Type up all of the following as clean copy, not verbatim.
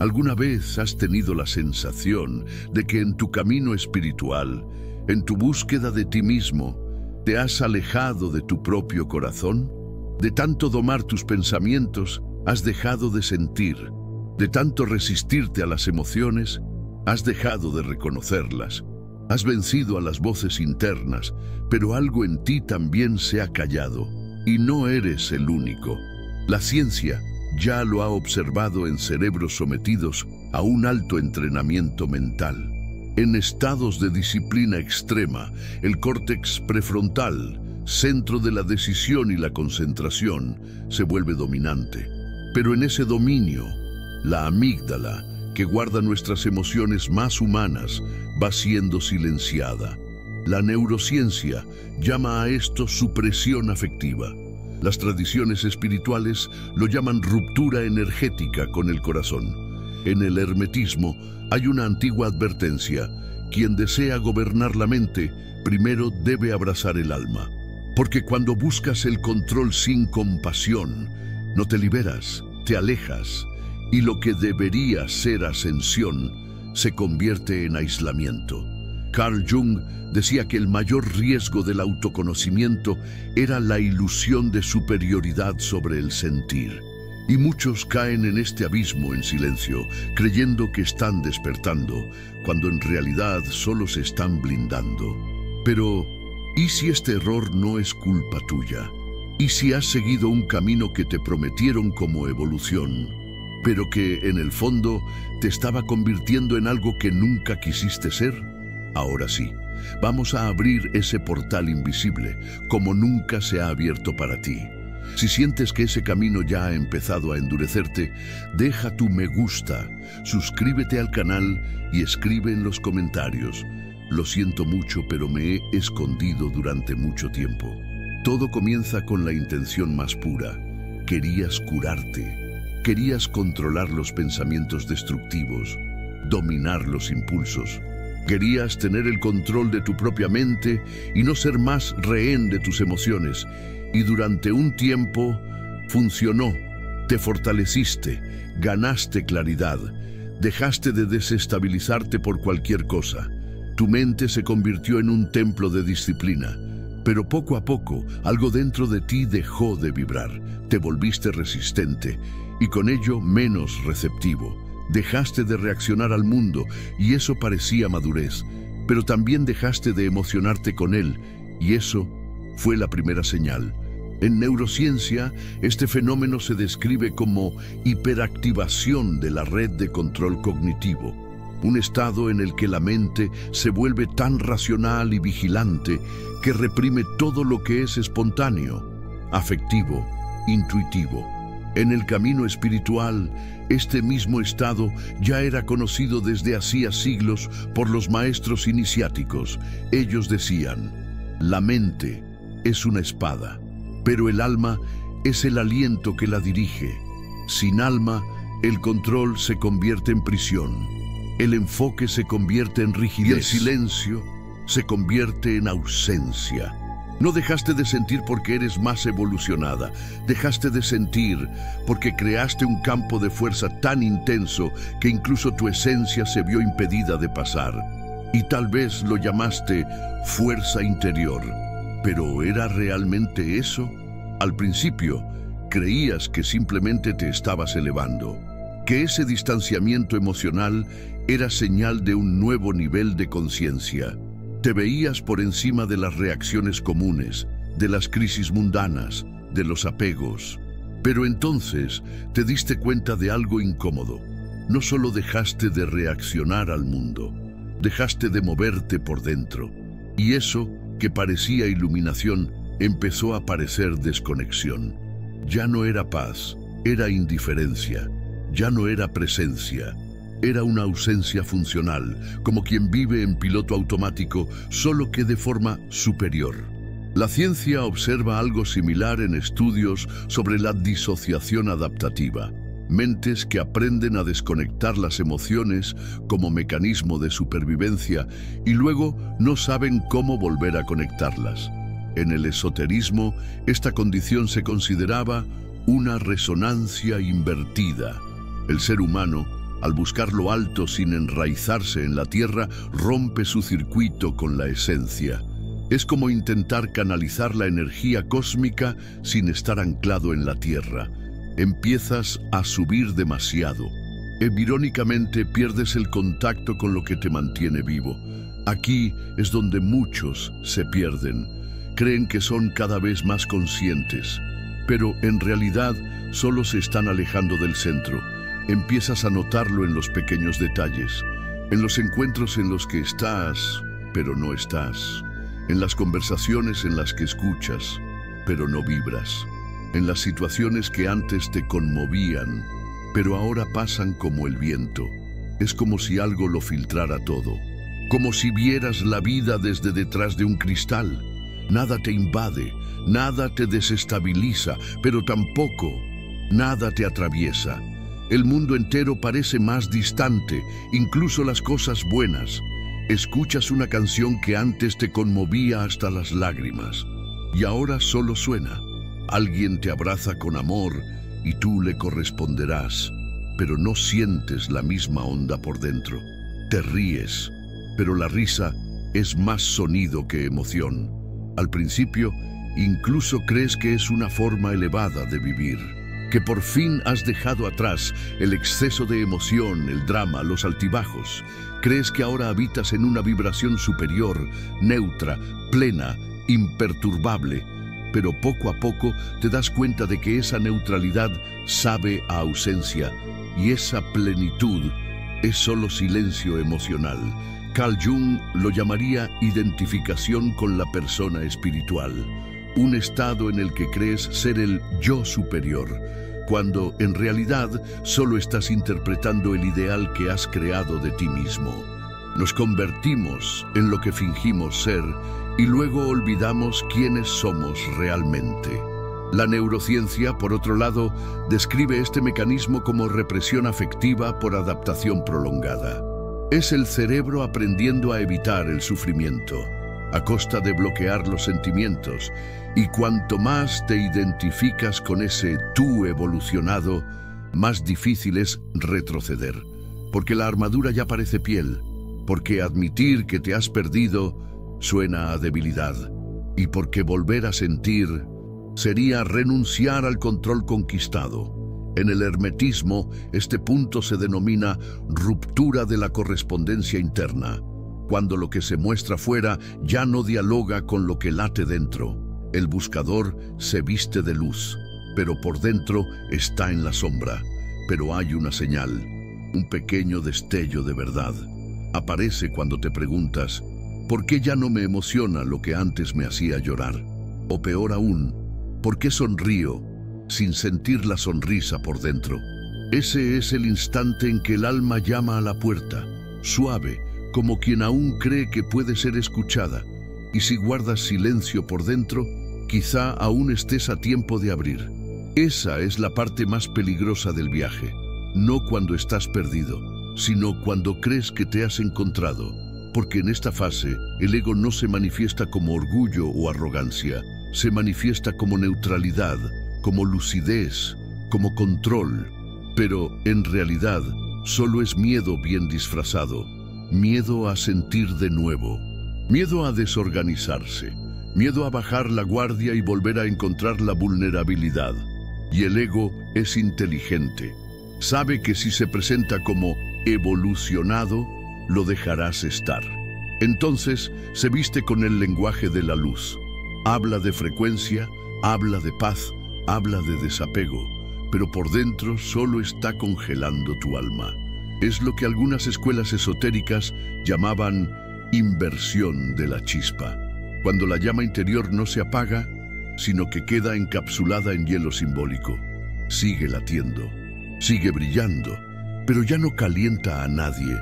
¿Alguna vez has tenido la sensación de que en tu camino espiritual, en tu búsqueda de ti mismo, te has alejado de tu propio corazón? De tanto domar tus pensamientos, has dejado de sentir. De tanto resistirte a las emociones, has dejado de reconocerlas. Has vencido a las voces internas, pero algo en ti también se ha callado. Y no eres el único. La ciencia ya lo ha observado en cerebros sometidos a un alto entrenamiento mental. En estados de disciplina extrema, el córtex prefrontal, centro de la decisión y la concentración, se vuelve dominante. Pero en ese dominio, la amígdala, que guarda nuestras emociones más humanas, va siendo silenciada. La neurociencia llama a esto supresión afectiva. Las tradiciones espirituales lo llaman ruptura energética con el corazón. En el hermetismo hay una antigua advertencia: quien desea gobernar la mente, primero debe abrazar el alma. Porque cuando buscas el control sin compasión, no te liberas, te alejas, y lo que debería ser ascensión se convierte en aislamiento. Carl Jung decía que el mayor riesgo del autoconocimiento era la ilusión de superioridad sobre el sentir. Y muchos caen en este abismo en silencio, creyendo que están despertando, cuando en realidad solo se están blindando. Pero, ¿y si este error no es culpa tuya? ¿Y si has seguido un camino que te prometieron como evolución, pero que en el fondo te estaba convirtiendo en algo que nunca quisiste ser? Ahora sí, vamos a abrir ese portal invisible, como nunca se ha abierto para ti. Si sientes que ese camino ya ha empezado a endurecerte, deja tu me gusta, suscríbete al canal y escribe en los comentarios: lo siento mucho, pero me he escondido durante mucho tiempo. Todo comienza con la intención más pura. Querías curarte. Querías controlar los pensamientos destructivos, dominar los impulsos. Querías tener el control de tu propia mente y no ser más rehén de tus emociones. Y durante un tiempo funcionó. Te fortaleciste, ganaste claridad, dejaste de desestabilizarte por cualquier cosa. Tu mente se convirtió en un templo de disciplina. Pero poco a poco, algo dentro de ti dejó de vibrar. Te volviste resistente y con ello menos receptivo. Dejaste de reaccionar al mundo y eso parecía madurez, pero también dejaste de emocionarte con él y eso fue la primera señal. En neurociencia, este fenómeno se describe como hiperactivación de la red de control cognitivo, un estado en el que la mente se vuelve tan racional y vigilante que reprime todo lo que es espontáneo, afectivo, intuitivo. En el camino espiritual, este mismo estado ya era conocido desde hacía siglos por los maestros iniciáticos. Ellos decían: la mente es una espada, pero el alma es el aliento que la dirige. Sin alma, el control se convierte en prisión, el enfoque se convierte en rigidez y el silencio se convierte en ausencia. No dejaste de sentir porque eres más evolucionada. Dejaste de sentir porque creaste un campo de fuerza tan intenso que incluso tu esencia se vio impedida de pasar. Y tal vez lo llamaste fuerza interior. ¿Pero era realmente eso? Al principio, creías que simplemente te estabas elevando, que ese distanciamiento emocional era señal de un nuevo nivel de conciencia. Te veías por encima de las reacciones comunes, de las crisis mundanas, de los apegos. Pero entonces te diste cuenta de algo incómodo. No solo dejaste de reaccionar al mundo, dejaste de moverte por dentro. Y eso, que parecía iluminación, empezó a parecer desconexión. Ya no era paz, era indiferencia. Ya no era presencia. Era una ausencia funcional, como quien vive en piloto automático, solo que de forma superior. La ciencia observa algo similar en estudios sobre la disociación adaptativa, mentes que aprenden a desconectar las emociones como mecanismo de supervivencia y luego no saben cómo volver a conectarlas. En el esoterismo, esta condición se consideraba una resonancia invertida. El ser humano, Al buscar lo alto sin enraizarse en la tierra, rompe su circuito con la esencia. Es como intentar canalizar la energía cósmica sin estar anclado en la tierra. Empiezas a subir demasiado. Irónicamente pierdes el contacto con lo que te mantiene vivo. Aquí es donde muchos se pierden. Creen que son cada vez más conscientes, pero en realidad solo se están alejando del centro. Empiezas a notarlo en los pequeños detalles, en los encuentros en los que estás, pero no estás, en las conversaciones en las que escuchas, pero no vibras, en las situaciones que antes te conmovían, pero ahora pasan como el viento. Es como si algo lo filtrara todo, como si vieras la vida desde detrás de un cristal. Nada te invade, nada te desestabiliza, pero tampoco nada te atraviesa. El mundo entero parece más distante, incluso las cosas buenas. Escuchas una canción que antes te conmovía hasta las lágrimas, y ahora solo suena. Alguien te abraza con amor y tú le corresponderás, pero no sientes la misma onda por dentro. Te ríes, pero la risa es más sonido que emoción. Al principio, incluso crees que es una forma elevada de vivir, que por fin has dejado atrás el exceso de emoción, el drama, los altibajos. Crees que ahora habitas en una vibración superior, neutra, plena, imperturbable, pero poco a poco te das cuenta de que esa neutralidad sabe a ausencia y esa plenitud es solo silencio emocional. Carl Jung lo llamaría identificación con la persona espiritual, un estado en el que crees ser el yo superior, cuando en realidad solo estás interpretando el ideal que has creado de ti mismo. Nos convertimos en lo que fingimos ser y luego olvidamos quiénes somos realmente. La neurociencia, por otro lado, describe este mecanismo como represión afectiva por adaptación prolongada. Es el cerebro aprendiendo a evitar el sufrimiento, a costa de bloquear los sentimientos, y cuanto más te identificas con ese tú evolucionado, más difícil es retroceder, porque la armadura ya parece piel, porque admitir que te has perdido suena a debilidad, y porque volver a sentir sería renunciar al control conquistado. En el hermetismo, este punto se denomina ruptura de la correspondencia interna, cuando lo que se muestra fuera ya no dialoga con lo que late dentro. El buscador se viste de luz, pero por dentro está en la sombra. Pero hay una señal, un pequeño destello de verdad. Aparece cuando te preguntas, ¿por qué ya no me emociona lo que antes me hacía llorar? O peor aún, ¿por qué sonrío sin sentir la sonrisa por dentro? Ese es el instante en que el alma llama a la puerta, suave, como quien aún cree que puede ser escuchada. Y si guardas silencio por dentro, quizá aún estés a tiempo de abrir. Esa es la parte más peligrosa del viaje, no cuando estás perdido, sino cuando crees que te has encontrado, porque en esta fase el ego no se manifiesta como orgullo o arrogancia, se manifiesta como neutralidad, como lucidez, como control, pero en realidad solo es miedo bien disfrazado, miedo a sentir de nuevo, miedo a desorganizarse, miedo a bajar la guardia y volver a encontrar la vulnerabilidad. Y el ego es inteligente, sabe que si se presenta como evolucionado, lo dejarás estar. Entonces se viste con el lenguaje de la luz, habla de frecuencia, habla de paz, habla de desapego, pero por dentro solo está congelando tu alma. Es lo que algunas escuelas esotéricas llamaban inversión de la chispa, cuando la llama interior no se apaga, sino que queda encapsulada en hielo simbólico. Sigue latiendo, sigue brillando, pero ya no calienta a nadie.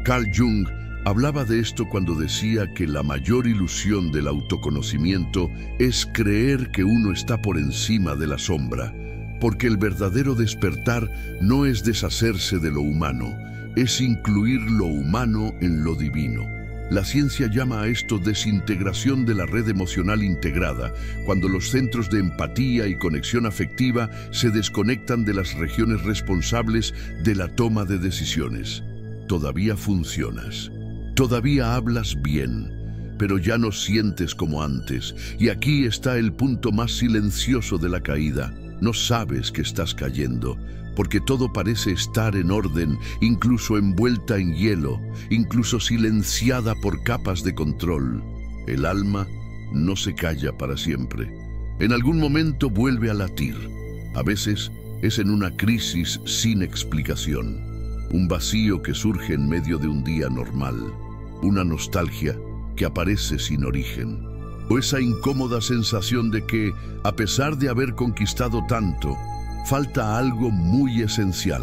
Carl Jung hablaba de esto cuando decía que la mayor ilusión del autoconocimiento es creer que uno está por encima de la sombra, porque el verdadero despertar no es deshacerse de lo humano, es incluir lo humano en lo divino. La ciencia llama a esto desintegración de la red emocional integrada, cuando los centros de empatía y conexión afectiva se desconectan de las regiones responsables de la toma de decisiones. Todavía funcionas, todavía hablas bien, pero ya no sientes como antes, y aquí está el punto más silencioso de la caída. No sabes que estás cayendo, porque todo parece estar en orden, incluso envuelta en hielo, incluso silenciada por capas de control. El alma no se calla para siempre. En algún momento vuelve a latir. A veces es en una crisis sin explicación, un vacío que surge en medio de un día normal, una nostalgia que aparece sin origen, o esa incómoda sensación de que, a pesar de haber conquistado tanto, falta algo muy esencial.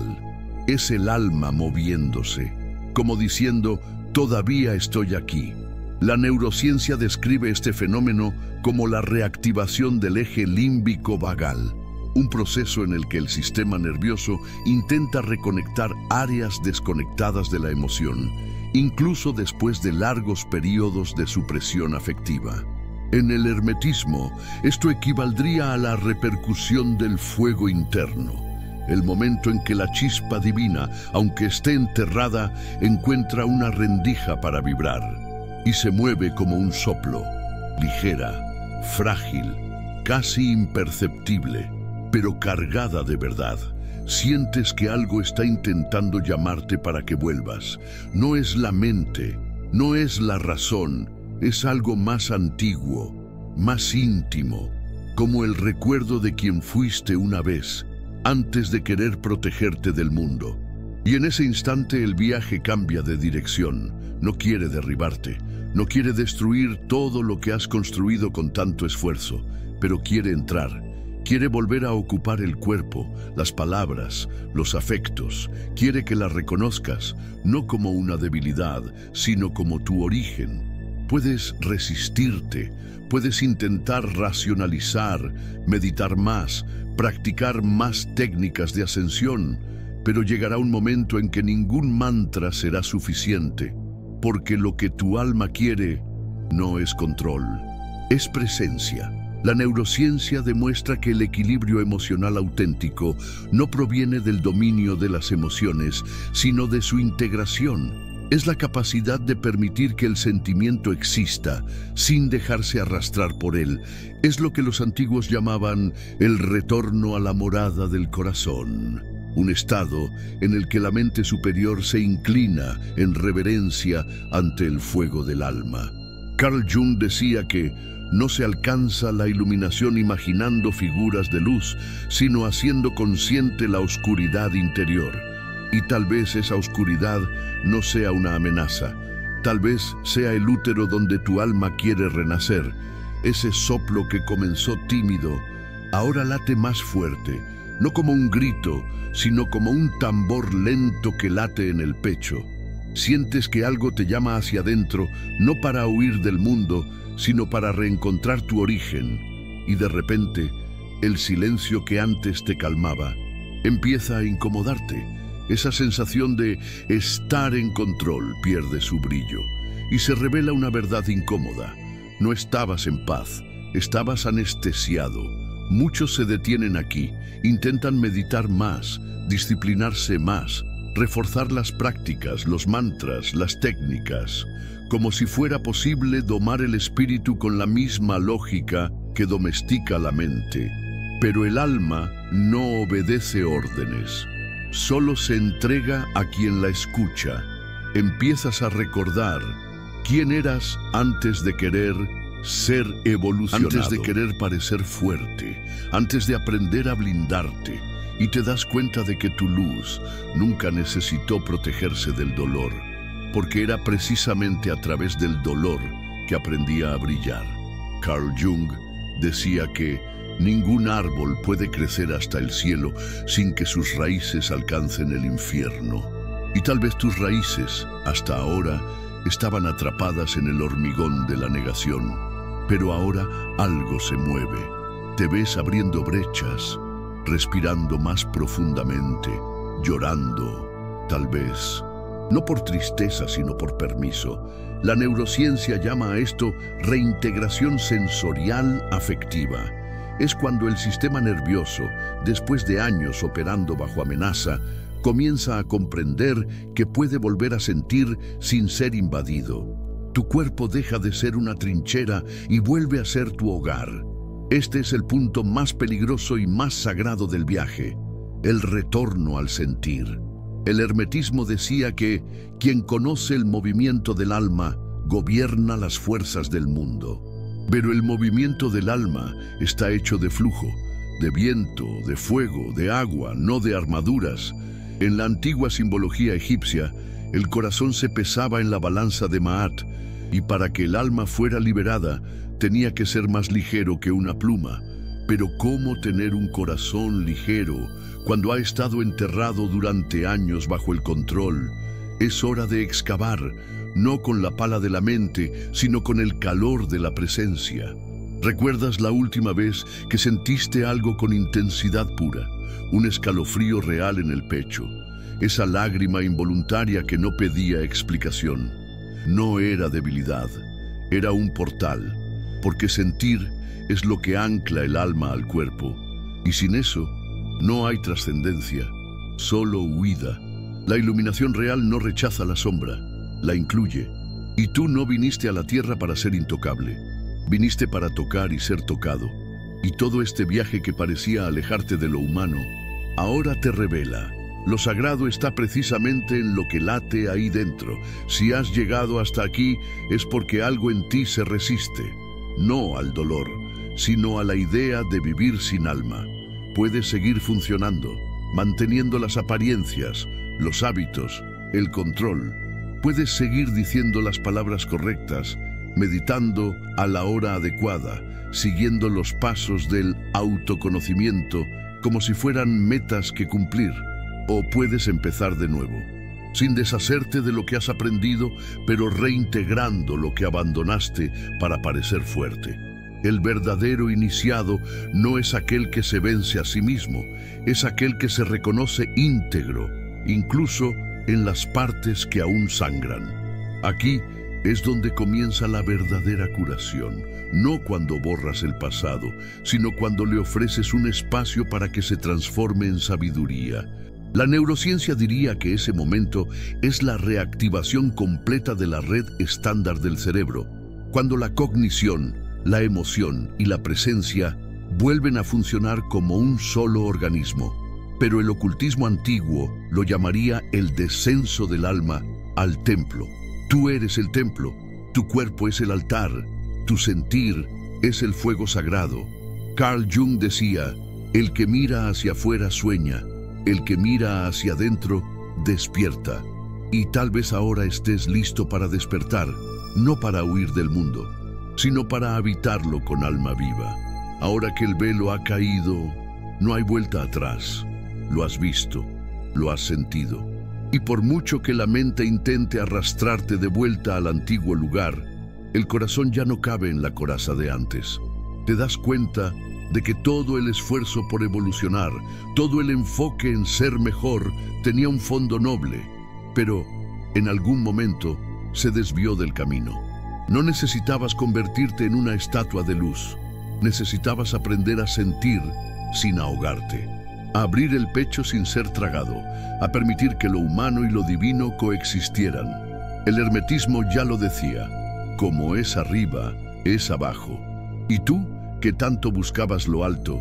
Es el alma moviéndose, como diciendo, todavía estoy aquí. La neurociencia describe este fenómeno como la reactivación del eje límbico vagal, un proceso en el que el sistema nervioso intenta reconectar áreas desconectadas de la emoción, incluso después de largos periodos de supresión afectiva. En el hermetismo, esto equivaldría a la repercusión del fuego interno, el momento en que la chispa divina, aunque esté enterrada, encuentra una rendija para vibrar y se mueve como un soplo, ligera, frágil, casi imperceptible, pero cargada de verdad. Sientes que algo está intentando llamarte para que vuelvas. No es la mente, no es la razón, es algo más antiguo, más íntimo, como el recuerdo de quien fuiste una vez, antes de querer protegerte del mundo. Y en ese instante el viaje cambia de dirección. No quiere derribarte, no quiere destruir todo lo que has construido con tanto esfuerzo, pero quiere entrar. Quiere volver a ocupar el cuerpo, las palabras, los afectos. Quiere que las reconozcas, no como una debilidad, sino como tu origen. Puedes resistirte, puedes intentar racionalizar, meditar más, practicar más técnicas de ascensión, pero llegará un momento en que ningún mantra será suficiente, porque lo que tu alma quiere no es control, es presencia. La neurociencia demuestra que el equilibrio emocional auténtico no proviene del dominio de las emociones, sino de su integración. Es la capacidad de permitir que el sentimiento exista, sin dejarse arrastrar por él. Es lo que los antiguos llamaban el retorno a la morada del corazón. Un estado en el que la mente superior se inclina en reverencia ante el fuego del alma. Carl Jung decía que no se alcanza la iluminación imaginando figuras de luz, sino haciendo consciente la oscuridad interior. Y tal vez esa oscuridad no sea una amenaza. Tal vez sea el útero donde tu alma quiere renacer. Ese soplo que comenzó tímido, ahora late más fuerte, no como un grito, sino como un tambor lento que late en el pecho. Sientes que algo te llama hacia adentro, no para huir del mundo, sino para reencontrar tu origen. Y de repente, el silencio que antes te calmaba empieza a incomodarte. Esa sensación de estar en control pierde su brillo y se revela una verdad incómoda. No estabas en paz, estabas anestesiado. Muchos se detienen aquí, intentan meditar más, disciplinarse más, reforzar las prácticas, los mantras, las técnicas, como si fuera posible domar el espíritu con la misma lógica que domestica la mente. Pero el alma no obedece órdenes, solo se entrega a quien la escucha. Empiezas a recordar quién eras antes de querer ser evolucionado, antes de querer parecer fuerte, antes de aprender a blindarte, y te das cuenta de que tu luz nunca necesitó protegerse del dolor, porque era precisamente a través del dolor que aprendía a brillar. Carl Jung decía que ningún árbol puede crecer hasta el cielo sin que sus raíces alcancen el infierno. Y tal vez tus raíces, hasta ahora, estaban atrapadas en el hormigón de la negación. Pero ahora algo se mueve. Te ves abriendo brechas, respirando más profundamente, llorando, tal vez. No por tristeza, sino por permiso. La neurociencia llama a esto reintegración sensorial afectiva. Es cuando el sistema nervioso, después de años operando bajo amenaza, comienza a comprender que puede volver a sentir sin ser invadido. Tu cuerpo deja de ser una trinchera y vuelve a ser tu hogar. Este es el punto más peligroso y más sagrado del viaje, el retorno al sentir. El hermetismo decía que quien conoce el movimiento del alma gobierna las fuerzas del mundo. Pero el movimiento del alma está hecho de flujo, de viento, de fuego, de agua, no de armaduras. En la antigua simbología egipcia, el corazón se pesaba en la balanza de Maat, y para que el alma fuera liberada, tenía que ser más ligero que una pluma. Pero ¿cómo tener un corazón ligero cuando ha estado enterrado durante años bajo el control? Es hora de excavar, no con la pala de la mente, sino con el calor de la presencia. ¿Recuerdas la última vez que sentiste algo con intensidad pura? Un escalofrío real en el pecho. Esa lágrima involuntaria que no pedía explicación. No era debilidad, era un portal, porque sentir es lo que ancla el alma al cuerpo. Y sin eso, no hay trascendencia, solo huida. La iluminación real no rechaza la sombra, la incluye. Y tú no viniste a la tierra para ser intocable. Viniste para tocar y ser tocado. Y todo este viaje que parecía alejarte de lo humano, ahora te revela. Lo sagrado está precisamente en lo que late ahí dentro. Si has llegado hasta aquí, es porque algo en ti se resiste. No al dolor, sino a la idea de vivir sin alma. Puedes seguir funcionando, manteniendo las apariencias, los hábitos, el control. Puedes seguir diciendo las palabras correctas, meditando a la hora adecuada, siguiendo los pasos del autoconocimiento como si fueran metas que cumplir. O puedes empezar de nuevo, sin deshacerte de lo que has aprendido, pero reintegrando lo que abandonaste para parecer fuerte. El verdadero iniciado no es aquel que se vence a sí mismo, es aquel que se reconoce íntegro, incluso en las partes que aún sangran. Aquí es donde comienza la verdadera curación, no cuando borras el pasado, sino cuando le ofreces un espacio para que se transforme en sabiduría. La neurociencia diría que ese momento es la reactivación completa de la red estándar del cerebro, cuando la cognición, la emoción y la presencia vuelven a funcionar como un solo organismo. Pero el ocultismo antiguo lo llamaría el descenso del alma al templo. Tú eres el templo, tu cuerpo es el altar, tu sentir es el fuego sagrado. Carl Jung decía, el que mira hacia afuera sueña, el que mira hacia adentro despierta. Y tal vez ahora estés listo para despertar, no para huir del mundo, sino para habitarlo con alma viva. Ahora que el velo ha caído, no hay vuelta atrás. Lo has visto, lo has sentido. Y por mucho que la mente intente arrastrarte de vuelta al antiguo lugar, el corazón ya no cabe en la coraza de antes. Te das cuenta de que todo el esfuerzo por evolucionar, todo el enfoque en ser mejor, tenía un fondo noble, pero en algún momento se desvió del camino. No necesitabas convertirte en una estatua de luz, necesitabas aprender a sentir sin ahogarte, a abrir el pecho sin ser tragado, a permitir que lo humano y lo divino coexistieran. El hermetismo ya lo decía, como es arriba, es abajo. ¿Y tú, que tanto buscabas lo alto,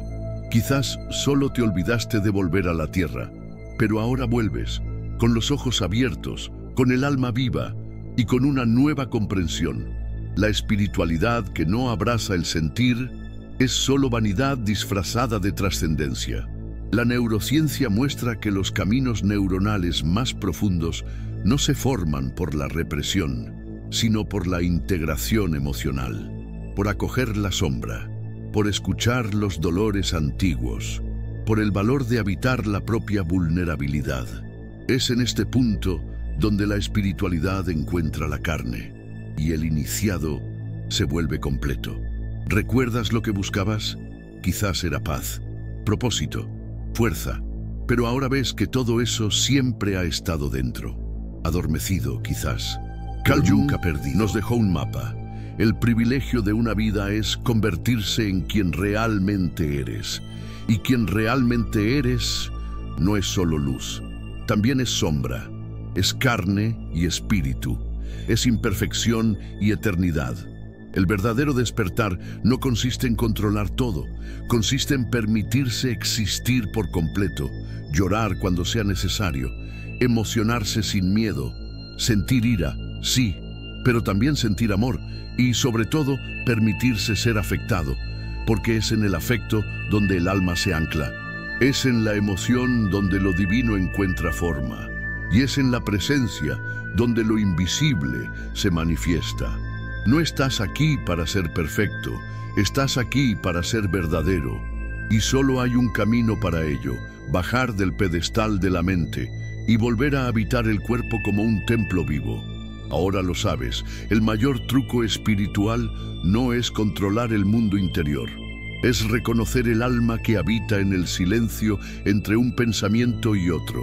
quizás solo te olvidaste de volver a la tierra, pero ahora vuelves, con los ojos abiertos, con el alma viva y con una nueva comprensión? La espiritualidad que no abraza el sentir es solo vanidad disfrazada de trascendencia. La neurociencia muestra que los caminos neuronales más profundos no se forman por la represión, sino por la integración emocional, por acoger la sombra, por escuchar los dolores antiguos, por el valor de habitar la propia vulnerabilidad. Es en este punto donde la espiritualidad encuentra la carne y el iniciado se vuelve completo. ¿Recuerdas lo que buscabas? Quizás era paz, propósito, fuerza, pero ahora ves que todo eso siempre ha estado dentro, adormecido quizás, Carl Jung nos dejó un mapa. El privilegio de una vida es convertirse en quien realmente eres. Y quien realmente eres no es solo luz, también es sombra, es carne y espíritu, es imperfección y eternidad. El verdadero despertar no consiste en controlar todo, consiste en permitirse existir por completo, llorar cuando sea necesario, emocionarse sin miedo, sentir ira, sí, pero también sentir amor y, sobre todo, permitirse ser afectado, porque es en el afecto donde el alma se ancla. Es en la emoción donde lo divino encuentra forma, y es en la presencia donde lo invisible se manifiesta. No estás aquí para ser perfecto, estás aquí para ser verdadero, y solo hay un camino para ello: bajar del pedestal de la mente y volver a habitar el cuerpo como un templo vivo. Ahora lo sabes, el mayor truco espiritual no es controlar el mundo interior. Es reconocer el alma que habita en el silencio entre un pensamiento y otro.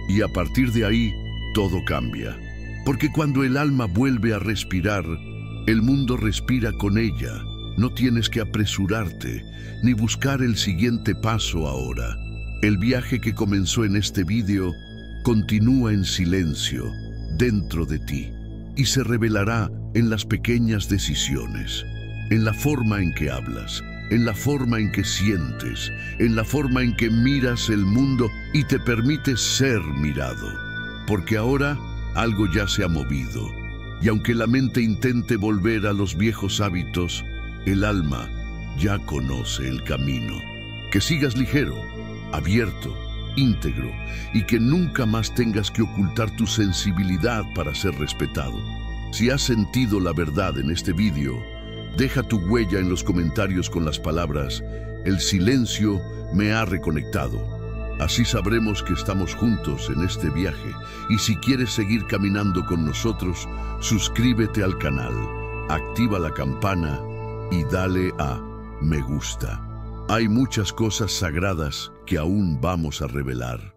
Y a partir de ahí, todo cambia. Porque cuando el alma vuelve a respirar, el mundo respira con ella. No tienes que apresurarte, ni buscar el siguiente paso ahora. El viaje que comenzó en este vídeo continúa en silencio, dentro de ti, y se revelará en las pequeñas decisiones, en la forma en que hablas, en la forma en que sientes, en la forma en que miras el mundo y te permites ser mirado. Porque ahora algo ya se ha movido, y aunque la mente intente volver a los viejos hábitos, el alma ya conoce el camino. Que sigas ligero, abierto, íntegro, y que nunca más tengas que ocultar tu sensibilidad para ser respetado. Si has sentido la verdad en este vídeo, deja tu huella en los comentarios con las palabras: el silencio me ha reconectado. Así sabremos que estamos juntos en este viaje. Y si quieres seguir caminando con nosotros, suscríbete al canal, activa la campana y dale a me gusta. Hay muchas cosas sagradas que aún vamos a revelar.